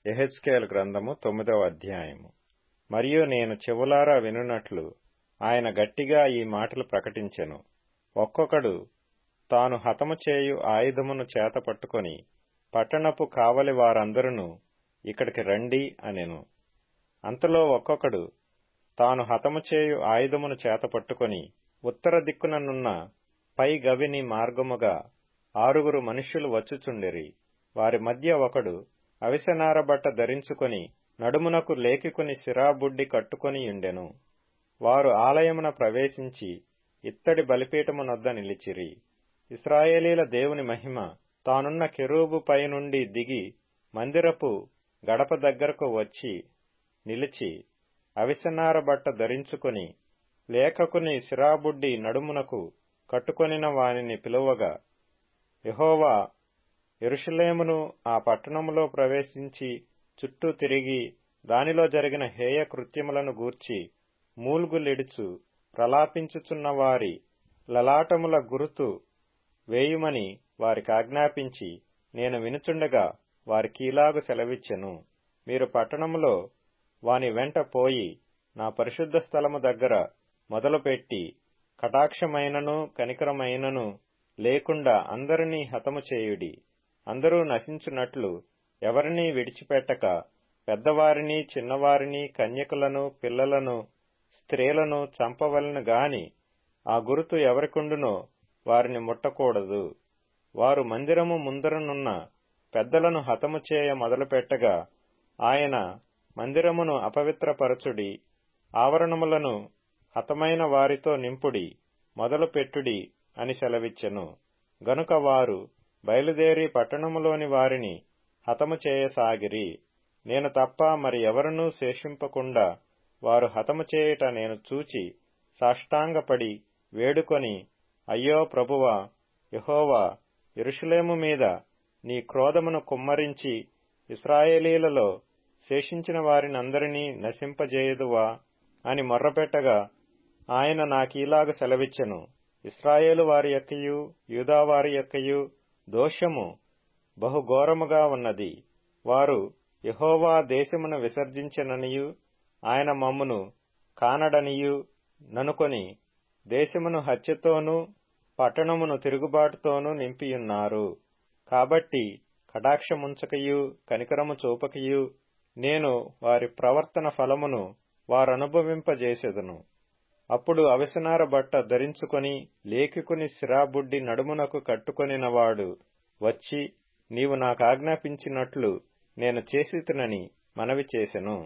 యెహెజ్కేలు గ్రంథము 9వ అధ్యాయము. మరియు నేను చెవులారా వినునట్లు ఆయన గట్టిగా ఈ మాటలు ప్రకటించెను. ఒక్కొక్కడు తాను హతము చేయు ఆయుధమును చేత పట్టుకొని పట్టణపు కావలి వారందరును ఇక్కడికి రండి అనెను. అంతలో ఒక్కొక్కడు తాను హతము చేయు ఆయుధమును చేత పట్టుకొని ఉత్తర దిక్కుననున్న పై గవిని మార్గముగా 6 మనుష్యులు వచ్చుచుండిరి. వారి మధ్య ఒకడు అవిసెనార బట్ట ధరించుకొని నడుమునకు లేకికొని సిరాబుడ్డి కట్టుకొనియుండెను. వారు ఆలయమున ప్రవేశించి ఇత్తడి బలిపీఠమునొద్ద నిలిచిరి. ఇశ్రాయేలీల దేవుని మహిమ తానున్న కెరూబు పై నుండి దిగి మందిరపు గడప దగ్గరకు వచ్చి నిలిచి అవిసెనార బట్ట ధరించుకొని లేఖకుని సిరాబుడ్డి నడుమునకు కట్టుకొనిన వానిని పిలువగా, యెహోవా యెరూషలేమును ఆ పట్టణములో ప్రవేశించి చుట్టూ తిరిగి దానిలో జరిగిన హేయ కృత్యములను గూర్చి మూల్గులిడుచు ప్రలాపించుచున్న వారి లలాటముల గురుతు వేయుమని వారికాజ్ఞాపించి నేను వినుచుండగా వారికీలాగు సెలవిచ్చెను. మీరు పట్టణములో వాని వెంట పోయి నా పరిశుద్ధ స్థలము దగ్గర మొదలుపెట్టి కటాక్షమైనను కనికరమైనను లేకుండా అందరినీ హతము చేయుడి. అందరూ నశించునట్లు ఎవరినీ విడిచిపెట్టక పెద్దవారిని చిన్నవారిని కన్యకులను పిల్లలను స్త్రీలను చంపవలెను గాని ఆ గురుతు ఎవరికుండునో వారిని ముట్టకూడదు. వారు మందిరము ముందరనున్న పెద్దలను హతము చేయ మొదలుపెట్టగా ఆయన మందిరమును అపవిత్రపరచుడి, ఆవరణములను హతమైన వారితో నింపుడి, మొదలుపెట్టుడి అని సెలవిచ్చెను. గనుక వారు బయలుదేరి పట్టణములోని వారిని హతము చేయసాగిరి. నేను తప్ప మరి ఎవరునూ శేషింపకుండా వారు హతము చేయుట నేను చూచి సాష్టాంగపడి వేడుకొని, అయ్యో ప్రభువా యెహోవా, యెరూషలేము మీద నీ క్రోధమును కుమ్మరించి ఇశ్రాయేలీలలో శేషించిన వారినందరినీ నశింపజేయుదువా అని మొర్రపెట్టగా ఆయన నాకీలాగు సెలవిచ్చెను. ఇశ్రాయేలు వారి యొక్కయు యూదావారి యొక్కయు దోషము బహుఘోరముగా ఉన్నది. వారు యెహోవా దేశమును విసర్జించెననియు ఆయన మమ్మును కానడనియు ననుకొని దేశమును హత్యతోనూ పట్టణమును తిరుగుబాటుతోనూ నింపియున్నారు. కాబట్టి కటాక్షముంచకయు కనికరము చూపకయు నేను వారి ప్రవర్తన ఫలమును వారనుభవింపజేసెదను. అప్పుడు అవిసెనార బట్ట ధరించుకొని లేఖికుని సిరాబుడ్డి నడుమునకు కట్టుకొనినవాడు వచ్చి నీవు నాకాజ్ఞాపించినట్లు నేను చేసితినని మనవి చేసెను.